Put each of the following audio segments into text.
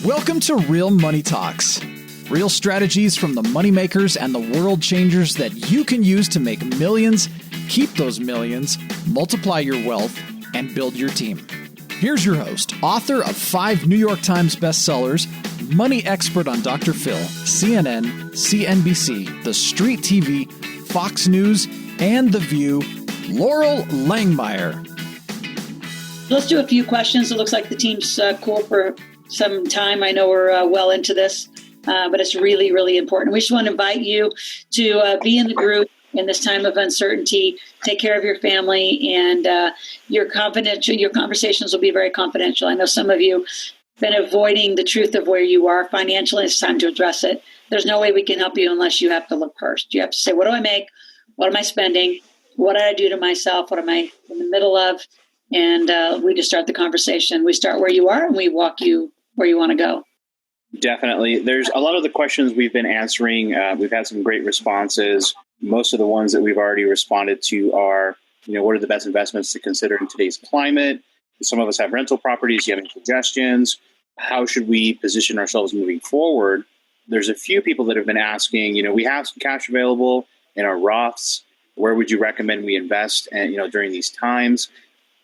Welcome to Real Money Talks. Real strategies from the moneymakers and the world changers that you can use to make millions, keep those millions, multiply your wealth, and build your team. Here's your host, author of 5 New York Times bestsellers, money expert on Dr. Phil, CNN, CNBC, The Street TV, Fox News, and The View, Loral Langemeier. Let's do a few questions. It looks like the team's cool for some time. I know we're well into this, but it's really, really important. We just want to invite you to be in the group in this time of uncertainty. Take care of your family, and your conversations will be very confidential. I know some of you have been avoiding the truth of where you are financially. It's time to address it. There's no way we can help you unless you have to look first. You have to say, what do I make? What am I spending? What did I do to myself? What am I in the middle of? And we just start the conversation. We start where you are, and we walk you where you want to go. Definitely. There's a lot of the questions we've been answering. We've had some great responses. Most of the ones that we've already responded to are, what are the best investments to consider in today's climate? Some of us have rental properties. Do you have any suggestions? How should we position ourselves moving forward? There's a few people that have been asking, we have some cash available in our Roths. Where would you recommend we invest during these times?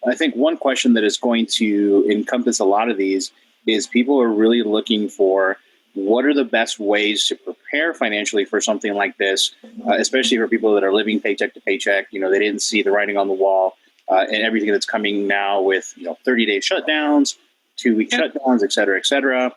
I think one question that is going to encompass a lot of these is people are really looking for what are the best ways to prepare financially for something like this, especially for people that are living paycheck to paycheck. They didn't see the writing on the wall and everything that's coming now with 30-day shutdowns, 2-week shutdowns, et cetera, et cetera.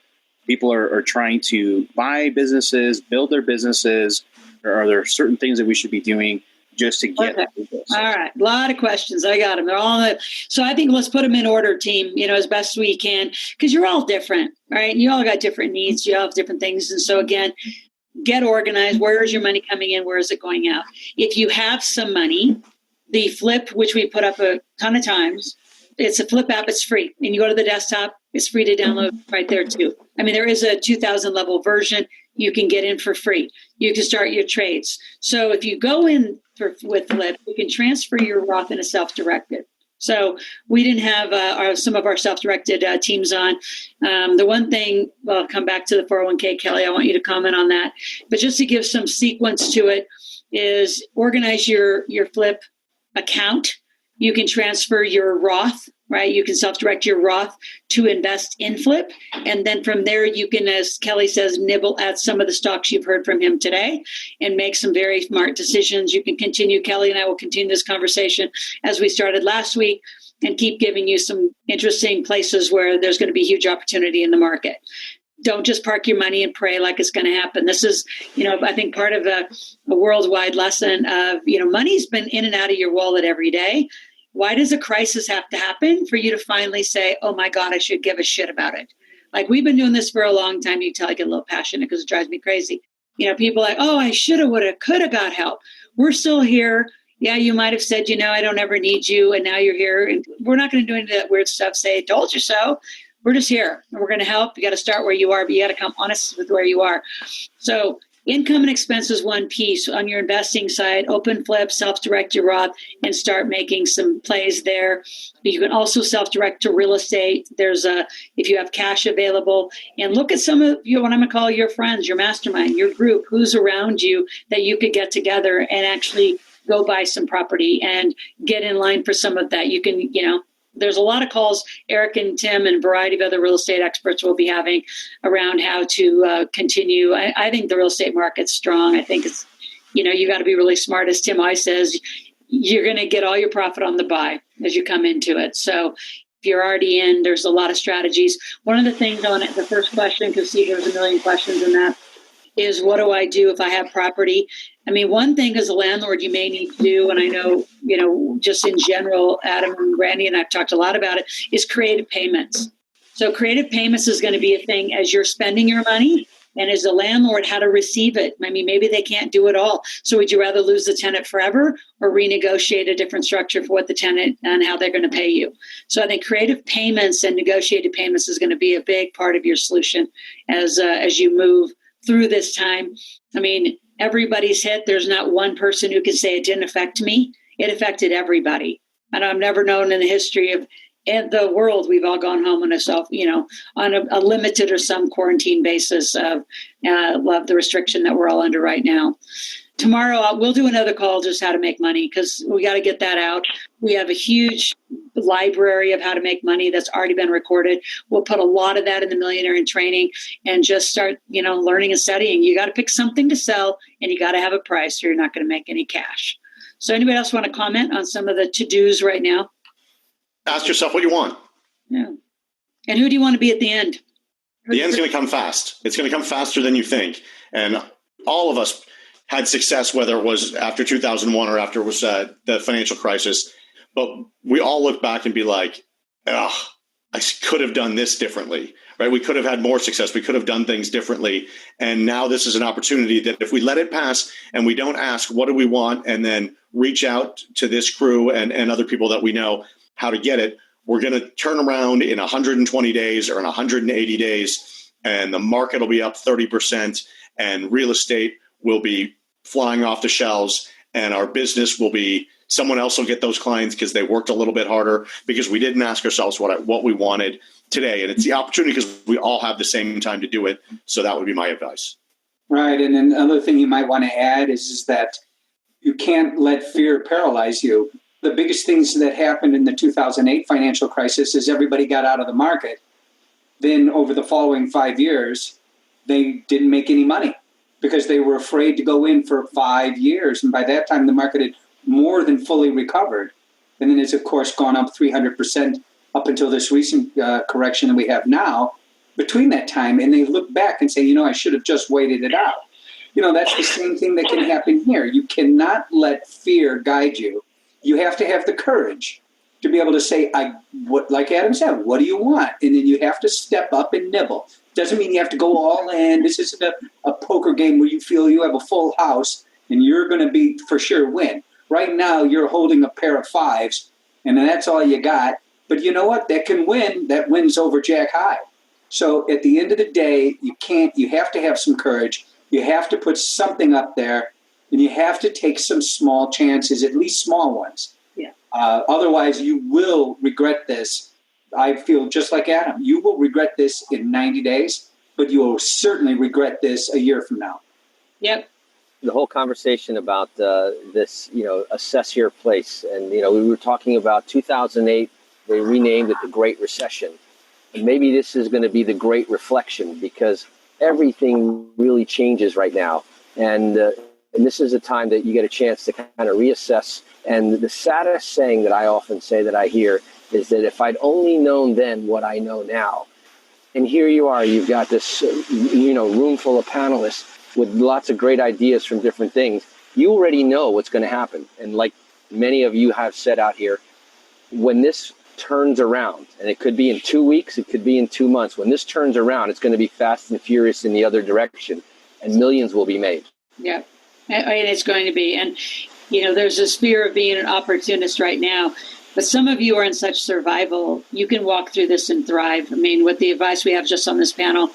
People are trying to buy businesses, build their businesses. Are there certain things that we should be doing just to get All right. A lot of questions. I got them. They're all so I think let's put them in order, team, as best we can, because you're all different, right? You all got different needs. You all have different things. And so again, get organized. Where is your money coming in? Where is it going out? If you have some money, the Flip, which we put up a ton of times, it's a Flip app. It's free. And you go to the desktop, it's free to download right there too. I mean, there is a 2000 level version you can get in for free. You can start your trades. So if you go in with Flip, you can transfer your Roth in a self-directed. So we didn't have some of our self-directed teams on. The one thing, well, I'll come back to the 401k, Kelly, I want you to comment on that. But just to give some sequence to it is organize your Flip account. You can transfer your Roth, right? You can self-direct your Roth to invest in Flip. And then from there, you can, as Kelly says, nibble at some of the stocks you've heard from him today and make some very smart decisions. You can continue, Kelly and I will continue this conversation as we started last week and keep giving you some interesting places where there's going to be huge opportunity in the market. Don't just park your money and pray like it's going to happen. This is, I think part of a worldwide lesson of, money's been in and out of your wallet every day. Why does a crisis have to happen for you to finally say, oh my God, I should give a shit about it? Like we've been doing this for a long time. You can tell I get a little passionate because it drives me crazy. People are like, oh, I should have, would have, could have got help. We're still here. Yeah, you might have said, I don't ever need you. And now you're here. And we're not going to do any of that weird stuff. Say, told you so. We're just here and we're going to help. You got to start where you are, but you got to come honest with where you are. So income and expense is one piece. On your investing side, open Flip, self-direct your Roth, and start making some plays there. You can also self-direct to real estate. If you have cash available, and look at some of what I'm going to call your friends, your mastermind, your group, who's around you that you could get together and actually go buy some property and get in line for some of that. You can, there's a lot of calls Eric and Tim and a variety of other real estate experts will be having around how to continue. I think the real estate market's strong. I think it's, you got to be really smart. As Tim always says, you're going to get all your profit on the buy as you come into it. So if you're already in, there's a lot of strategies. One of the things on the first question, because see, there's a million questions in that, is what do I do if I have property? I mean, one thing as a landlord you may need to do, and I know, just in general, Adam and Randy and I've talked a lot about it, is creative payments. So creative payments is going to be a thing as you're spending your money and as a landlord, how to receive it. I mean, maybe they can't do it all. So would you rather lose the tenant forever or renegotiate a different structure for what the tenant and how they're going to pay you? So I think creative payments and negotiated payments is going to be a big part of your solution as you move through this time. I mean, everybody's hit. There's not one person who can say it didn't affect me. It affected everybody. And I've never known in the history of the world, we've all gone home on a limited or some quarantine basis of the restriction that we're all under right now. Tomorrow, we'll do another call just how to make money, because we got to get that out. We have a huge library of how to make money that's already been recorded. We'll put a lot of that in the Millionaire in Training and just start, learning and studying. You got to pick something to sell, and you got to have a price, or you're not going to make any cash. So anybody else want to comment on some of the to-dos right now? Ask yourself what you want. Yeah. And who do you want to be at the end? The end's going to come fast. It's going to come faster than you think. And all of us had success, whether it was after 2001 or after it was the financial crisis. But we all look back and be like, I could have done this differently, right? We could have had more success. We could have done things differently. And now this is an opportunity that if we let it pass and we don't ask, what do we want? And then reach out to this crew and other people that we know how to get it, we're going to turn around in 120 days or in 180 days, and the market will be up 30%, and real estate will be flying off the shelves, and our business will be, someone else will get those clients because they worked a little bit harder, because we didn't ask ourselves what we wanted today. And it's the opportunity because we all have the same time to do it. So that would be my advice. Right. And another thing you might want to add is that you can't let fear paralyze you. The biggest things that happened in the 2008 financial crisis is everybody got out of the market. Then over the following 5 years, they didn't make any money because they were afraid to go in for 5 years. And by that time, the market had more than fully recovered. And then it's, of course, gone up 300% up until this recent correction that we have now. Between that time, and they look back and say, I should have just waited it out. That's the same thing that can happen here. You cannot let fear guide you. You have to have the courage to be able to say, like Adam said, what do you want? And then you have to step up and nibble. Doesn't mean you have to go all in. This isn't a poker game where you feel you have a full house and you're going to be for sure win. Right now, you're holding a pair of fives, and that's all you got. But you know what? That can win. That wins over Jack High. So at the end of the day, you have to have some courage. You have to put something up there. And you have to take some small chances, at least small ones. Yeah. Otherwise, you will regret this. I feel just like Adam. You will regret this in 90 days, but you will certainly regret this a year from now. Yep. The whole conversation about this, assess your place. And, we were talking about 2008. They renamed it the Great Recession. And maybe this is going to be the Great Reflection, because everything really changes right now. And this is a time that you get a chance to kind of reassess. And the saddest saying that I often say that I hear is that if I'd only known then what I know now. And here you are, you've got this, room full of panelists with lots of great ideas from different things. You already know what's going to happen. And like many of you have said out here, when this turns around, and it could be in 2 weeks, it could be in 2 months, when this turns around, it's going to be fast and furious in the other direction, and millions will be made. Yeah. And it's going to be. And, there's this fear of being an opportunist right now. But some of you are in such survival, you can walk through this and thrive. I mean, with the advice we have just on this panel,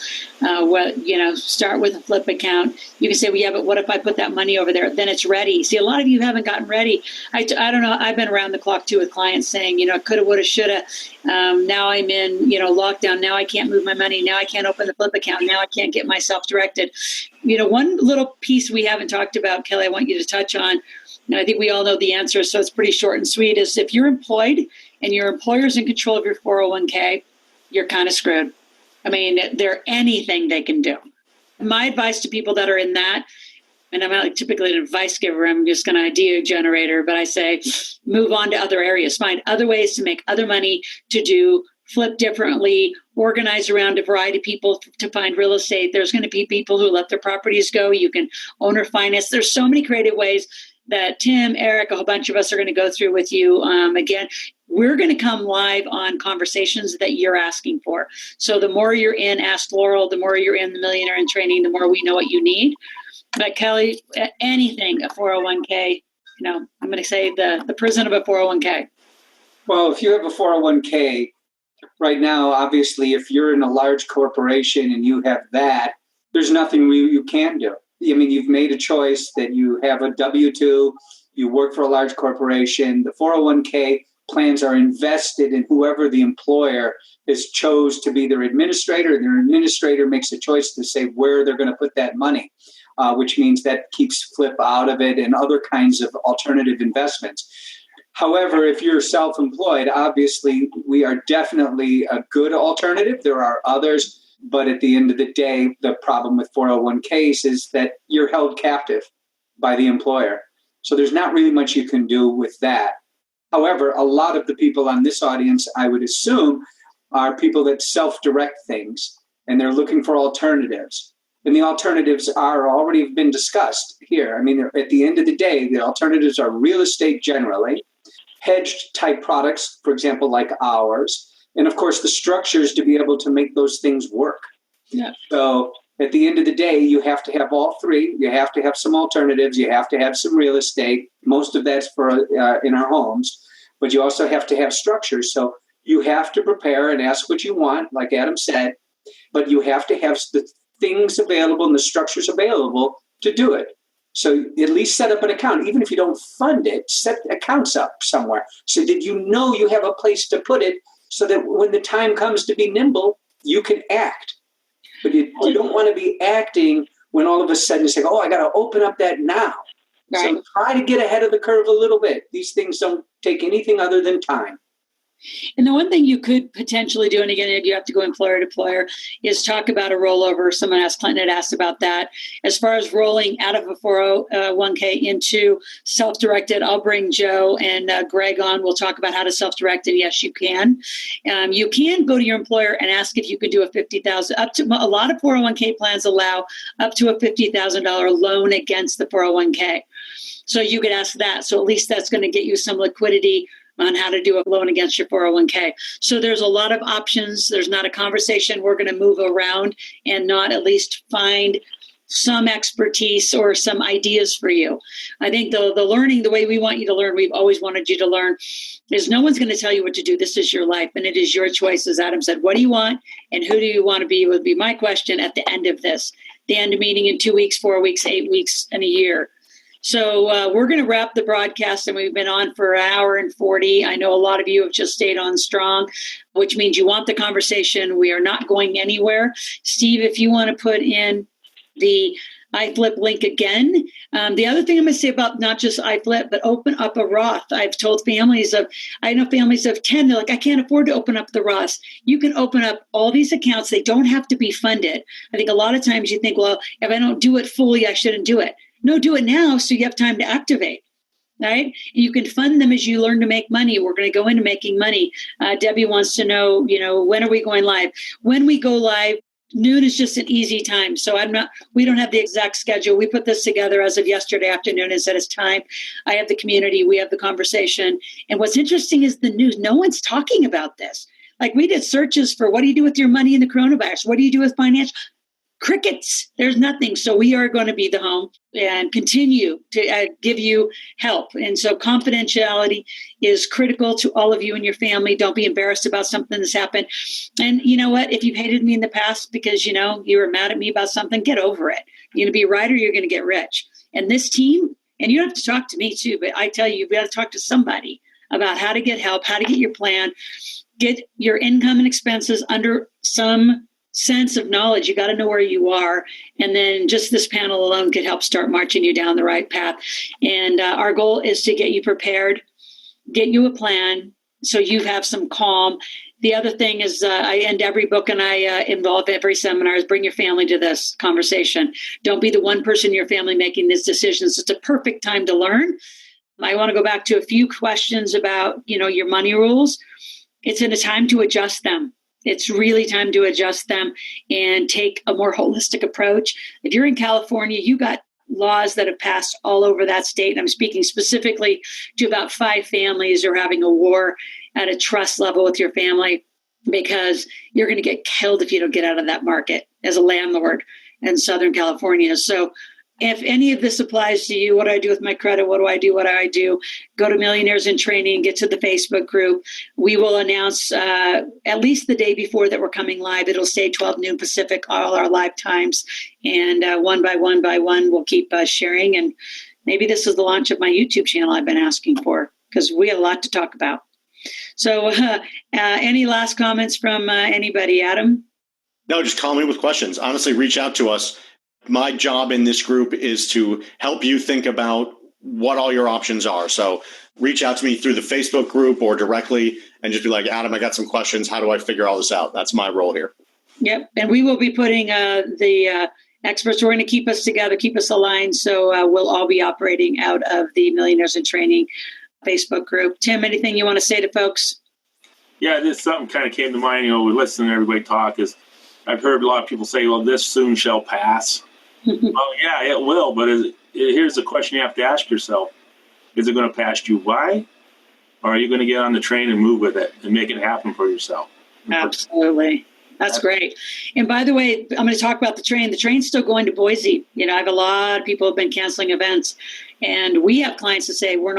start with a flip account. You can say, well, yeah, but what if I put that money over there? Then it's ready. See, a lot of you haven't gotten ready. I don't know. I've been around the clock, too, with clients saying, coulda, woulda, shoulda. Now I'm in, lockdown. Now I can't move my money. Now I can't open the flip account. Now I can't get myself directed. One little piece we haven't talked about, Kelly, I want you to touch on, and I think we all know the answer, so it's pretty short and sweet, is if you're employed and your employer's in control of your 401k, you're kind of screwed. I mean, there anything they can do. My advice to people that are in that, and I'm not typically an advice giver, I'm just an idea generator, but I say move on to other areas. Find other ways to make other money, to do, flip differently, organize around a variety of people to find real estate. There's going to be people who let their properties go. You can owner finance. There's so many creative ways that Tim, Eric, a whole bunch of us are going to go through with you. Again, we're going to come live on conversations that you're asking for. So the more you're in Ask Loral, the more you're in the Millionaire in Training, the more we know what you need. But Kelly, anything, a 401k, I'm going to say the prison of a 401k. Well, if you have a 401k right now, obviously, if you're in a large corporation and you have that, there's nothing you can do. I mean, you've made a choice that you have a W-2, you work for a large corporation. The 401k plans are invested in whoever the employer has chose to be their administrator. Their administrator makes a choice to say where they're going to put that money, which means that keeps Flip out of it and other kinds of alternative investments. However, if you're self-employed, obviously we are definitely a good alternative. There are others, but at the end of the day, the problem with 401ks is that you're held captive by the employer. So there's not really much you can do with that. However, a lot of the people on this audience, I would assume, are people that self-direct things, and they're looking for alternatives. And the alternatives are already been discussed here. I mean, at the end of the day, the alternatives are real estate generally, hedged type products, for example, like ours, and of course the structures to be able to make those things work. Yeah. So at the end of the day, you have to have all three. You have to have some alternatives. You have to have some real estate. Most of that's for in our homes, but you also have to have structures. So you have to prepare and ask what you want, like Adam said, but you have to have the things available and the structures available to do it. So at least set up an account. Even if you don't fund it, set accounts up somewhere so that you know you have a place to put it so that when the time comes to be nimble, you can act. But you don't want to be acting when all of a sudden you say, oh, I got to open up that now. Right. So try to get ahead of the curve a little bit. These things don't take anything other than time. And the one thing you could potentially do, and again, you have to go employer to employer, is talk about a rollover. Someone asked, Clinton had asked about that. As far as rolling out of a 401k into self-directed, I'll bring Joe and Greg on. We'll talk about how to self-direct, and yes, you can. You can go to your employer and ask if you can do a $50,000 up to. A lot of 401k plans allow up to a $50,000 loan against the 401k. So you could ask that. So at least that's going to get you some liquidity on how to do a loan against your 401k. So there's a lot of options. There's not a conversation we're going to move around and not at least find some expertise or some ideas for you. I think the learning, the way we want you to learn, we've always wanted you to learn, is no one's going to tell you what to do. This is your life, and it is your choice. As Adam said, what do you want and who do you want to be would be my question at the end of this. The end of meeting in 2 weeks, 4 weeks, 8 weeks, and a year. So we're going to wrap the broadcast, and we've been on for an hour and 40. I know a lot of you have just stayed on strong, which means you want the conversation. We are not going anywhere. Steve, if you want to put in the iFlip link again. The other thing I'm going to say about not just iFlip, but open up a Roth. I've told I know families of 10, they're like, I can't afford to open up the Roth. You can open up all these accounts. They don't have to be funded. I think a lot of times you think, well, if I don't do it fully, I shouldn't do it. No, do it now so you have time to activate, right? And you can fund them as you learn to make money. We're going to go into making money. Debbie wants to know, when are we going live? When we go live, noon is just an easy time. So we don't have the exact schedule. We put this together as of yesterday afternoon and said it's time. I have the community. We have the conversation. And what's interesting is the news. No one's talking about this. Like we did searches for what do you do with your money in the coronavirus? What do you do with financial? Crickets. There's nothing. So we are going to be the home and continue to give you help. And so confidentiality is critical to all of you and your family. Don't be embarrassed about something that's happened. And you know what? If you've hated me in the past because, you were mad at me about something, get over it. You're going to be right or you're going to get rich. And this team, and you don't have to talk to me too, but I tell you, you've got to talk to somebody about how to get help, how to get your plan, get your income and expenses under some sense of knowledge. You got to know where you are. And then just this panel alone could help start marching you down the right path. And our goal is to get you prepared, get you a plan so you have some calm. The other thing is I end every book and I involve every seminar is bring your family to this conversation. Don't be the one person in your family making these decisions. It's a perfect time to learn. I want to go back to a few questions about, your money rules. It's in a time to adjust them. It's really time to adjust them and take a more holistic approach. If you're in California, you got laws that have passed all over that state. And I'm speaking specifically to about 5 families who are having a war at a trust level with your family because you're going to get killed if you don't get out of that market as a landlord in Southern California. So if any of this applies to you, what do I do with my credit? What do I do? What do I do? Go to Millionaires in Training, get to the Facebook group. We will announce at least the day before that we're coming live. It'll say 12 noon Pacific, all our live times. And one by one, we'll keep sharing. And maybe this is the launch of my YouTube channel I've been asking for because we have a lot to talk about. So any last comments from anybody, Adam? No, just call me with questions. Honestly, reach out to us. My job in this group is to help you think about what all your options are. So reach out to me through the Facebook group or directly and just be like, Adam, I got some questions. How do I figure all this out? That's my role here. Yep. And we will be putting the experts who are going to keep us together, keep us aligned. So we'll all be operating out of the Millionaires in Training Facebook group. Tim, anything you want to say to folks? Yeah, this something kind of came to mind. You know, we're listening to everybody talk. Is I've heard a lot of people say, well, this soon shall pass. Well, yeah, it will. But here's the question you have to ask yourself. Is it going to pass you by? Or are you going to get on the train and move with it and make it happen for yourself? Absolutely. That's great. And by the way, I'm going to talk about the train. The train's still going to Boise. You know, I have a lot of people who have been canceling events. And we have clients that say, we're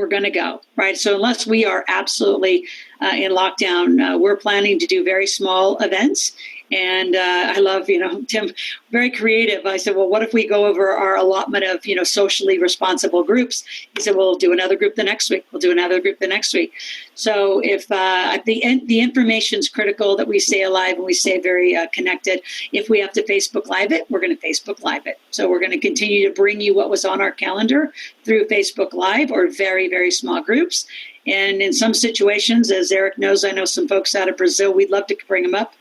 going to go, right? So unless we are absolutely in lockdown, we're planning to do very small events. And I love, Tim, very creative. I said, well, what if we go over our allotment of, socially responsible groups? He said, well, we'll do another group the next week. We'll do another group the next week. So if the information is critical that we stay alive and we stay very connected, if we have to Facebook Live it, we're going to Facebook Live it. So we're going to continue to bring you what was on our calendar through Facebook Live or very, very small groups. And in some situations, as Eric knows, I know some folks out of Brazil, we'd love to bring them up,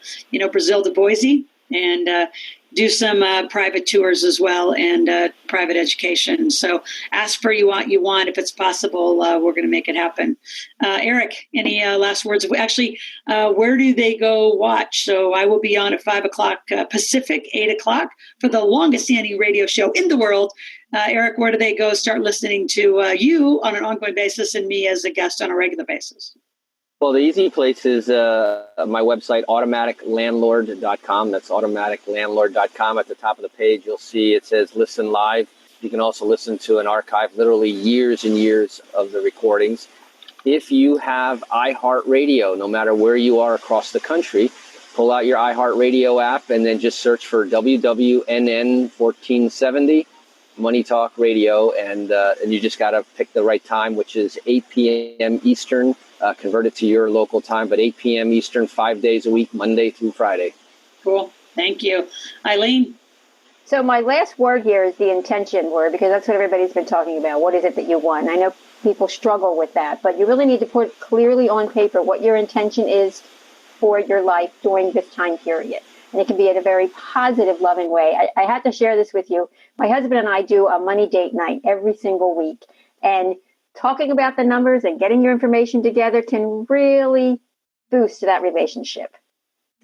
Brazil to Boise, and do some private tours as well and private education. So ask for you want. If it's possible, we're going to make it happen. Eric, any last words? Actually, where do they go watch? So I will be on at 5 o'clock Pacific, 8 o'clock for the longest standing radio show in the world. Eric, where do they go start listening to you on an ongoing basis and me as a guest on a regular basis? Well, the easy place is my website, automaticlandlord.com. That's automaticlandlord.com. At the top of the page, you'll see it says listen live. You can also listen to an archive, literally years and years of the recordings. If you have iHeartRadio, no matter where you are across the country, pull out your iHeartRadio app and then just search for WWNN 1470. Money Talk Radio, and you just got to pick the right time, which is 8 p.m. Eastern, convert it to your local time, but 8 p.m. Eastern, 5 days a week, Monday through Friday. Cool. Thank you. Eileen? So my last word here is the intention word, because that's what everybody's been talking about. What is it that you want? I know people struggle with that, but you really need to put clearly on paper what your intention is for your life during this time period. And it can be in a very positive, loving way. I had to share this with you. My husband and I do a money date night every single week. And talking about the numbers and getting your information together can really boost that relationship.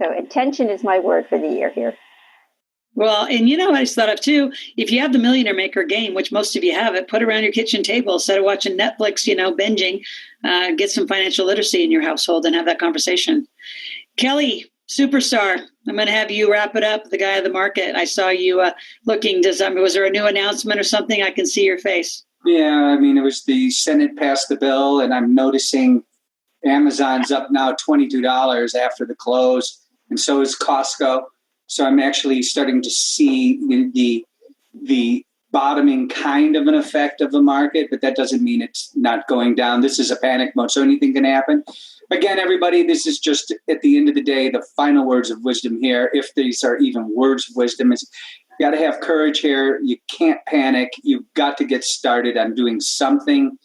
So intention is my word for the year here. Well, and I just thought of too, if you have the Millionaire Maker game, which most of you have it, put it around your kitchen table instead of watching Netflix, binging, get some financial literacy in your household and have that conversation. Kelly, superstar, I'm going to have you wrap it up, the guy of the market. I saw you looking, was there a new announcement or something? I can see your face. Yeah, it was the Senate passed the bill, and I'm noticing Amazon's up now $22 after the close, and so is Costco. So I'm actually starting to see the bottoming kind of an effect of the market, but that doesn't mean it's not going down. This is a panic mode, so anything can happen. Again, everybody, this is just, at the end of the day, the final words of wisdom here, if these are even words of wisdom, is you got to have courage here. You can't panic. You've got to get started on doing something.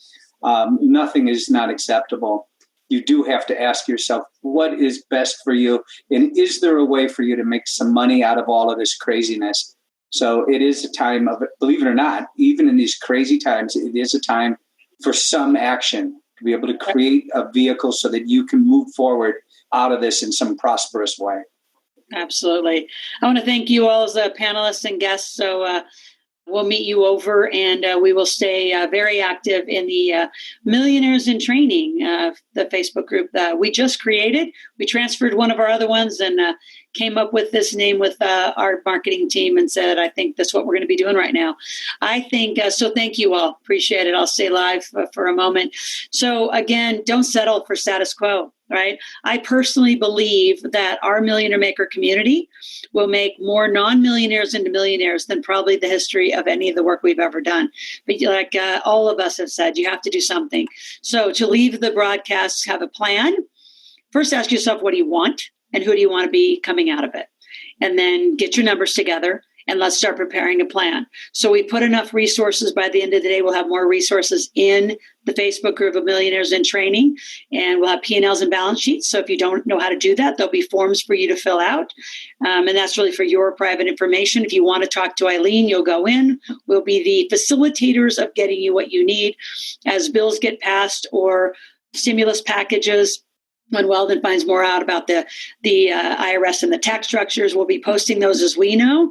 Nothing is not acceptable. You do have to ask yourself, what is best for you? And is there a way for you to make some money out of all of this craziness? So it is a time of, believe it or not, even in these crazy times, it is a time for some action to be able to create a vehicle so that you can move forward out of this in some prosperous way. Absolutely. I want to thank you all as panelists and guests. So we'll meet you over and we will stay very active in the Millionaires in Training, the Facebook group that we just created. We transferred one of our other ones and came up with this name with our marketing team and said, I think that's what we're going to be doing right now. I think, so thank you all. Appreciate it. I'll stay live for a moment. So again, don't settle for status quo, right? I personally believe that our Millionaire Maker community will make more non-millionaires into millionaires than probably the history of any of the work we've ever done. But like all of us have said, you have to do something. So to leave the broadcast, have a plan. First, ask yourself, what do you want? And who do you want to be coming out of it? And then get your numbers together and let's start preparing a plan. So we put enough resources. By the end of the day, we'll have more resources in the Facebook group of Millionaires in Training, and we'll have P&Ls and balance sheets. So if you don't know how to do that, there'll be forms for you to fill out. And that's really for your private information. If you want to talk to Eileen, you'll go in. We'll be the facilitators of getting you what you need as bills get passed or stimulus packages. When Weldon finds more out about the IRS and the tax structures, we'll be posting those as we know.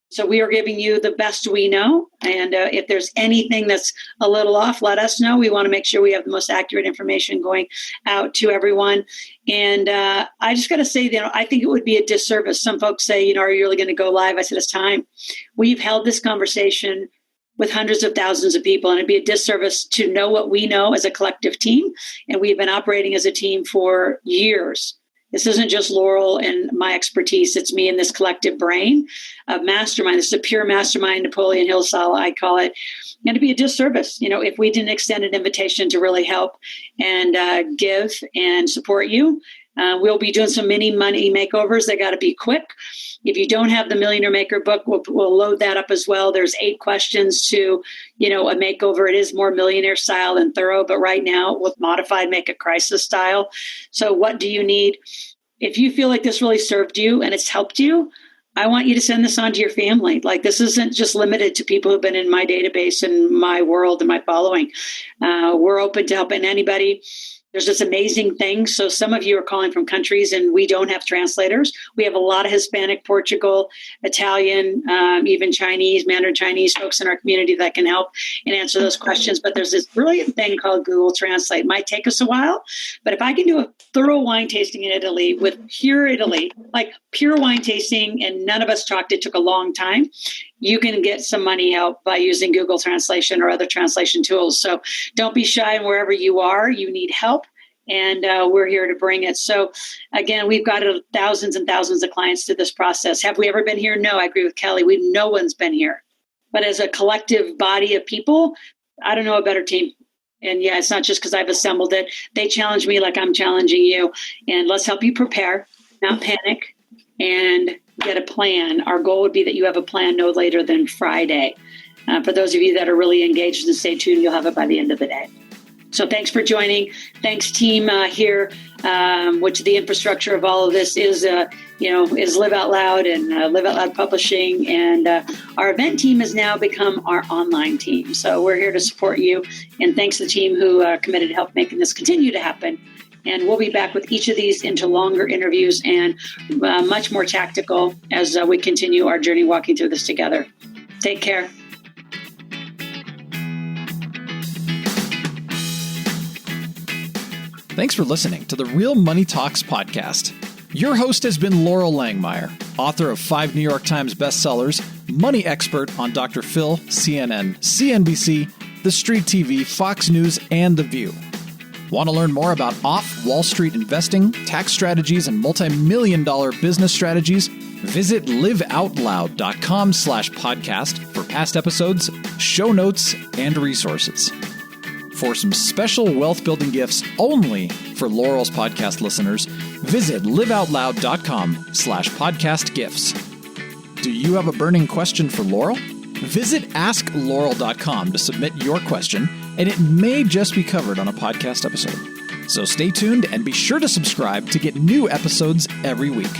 So we are giving you the best we know. And if there's anything that's a little off, let us know. We want to make sure we have the most accurate information going out to everyone. And I just got to say, I think it would be a disservice. Some folks say, are you really going to go live? I said, it's time. We've held this conversation with hundreds of thousands of people, and it'd be a disservice to know what we know as a collective team. And we've been operating as a team for years. This isn't just Loral and my expertise. It's me and this collective brain of mastermind. This is a pure mastermind, Napoleon Hill style, I call it. And it'd be a disservice, if we didn't extend an invitation to really help and give and support you. We'll be doing some mini money makeovers. They got to be quick. If you don't have the Millionaire Maker book, we'll load that up as well. There's 8 questions to, a makeover. It is more millionaire style and thorough, but right now with modified make a crisis style. So what do you need? If you feel like this really served you and it's helped you, I want you to send this on to your family. Like, this isn't just limited to people who've been in my database and my world and my following. We're open to helping anybody. There's this amazing thing. So some of you are calling from countries and we don't have translators. We have a lot of Hispanic, Portugal, Italian, even Chinese, Mandarin Chinese folks in our community that can help and answer those questions. But there's this brilliant thing called Google Translate. It might take us a while, but if I can do a thorough wine tasting in Italy with pure Italy, like pure wine tasting, and none of us talked, it took a long time, you can get some money help by using Google Translation or other translation tools. So don't be shy, and wherever you are, you need help. And we're here to bring it. So again, we've got thousands and thousands of clients through this process. Have we ever been here? No, I agree with Kelly. No one's been here. But as a collective body of people, I don't know a better team. And yeah, it's not just because I've assembled it. They challenge me like I'm challenging you. And let's help you prepare, not panic, and get a plan. Our goal would be that you have a plan no later than Friday. For those of you that are really engaged and stay tuned, you'll have it by the end of the day. So thanks for joining. Thanks, team here, which the infrastructure of all of this is Live Out Loud and Live Out Loud Publishing. And our event team has now become our online team. So we're here to support you. And thanks to the team who committed to help making this continue to happen. And we'll be back with each of these into longer interviews and much more tactical as we continue our journey walking through this together. Take care. Thanks for listening to the Real Money Talks podcast. Your host has been Loral Langmeyer, author of 5 New York Times bestsellers, money expert on Dr. Phil, CNN, CNBC, The Street TV, Fox News, and The View. Want to learn more about off-Wall Street investing, tax strategies, and multi-million-dollar business strategies? Visit liveoutloud.com/podcast for past episodes, show notes, and resources. For some special wealth-building gifts only for Loral's podcast listeners, visit liveoutloud.com/podcast gifts. Do you have a burning question for Loral? Visit askloral.com to submit your question, and it may just be covered on a podcast episode. So stay tuned and be sure to subscribe to get new episodes every week.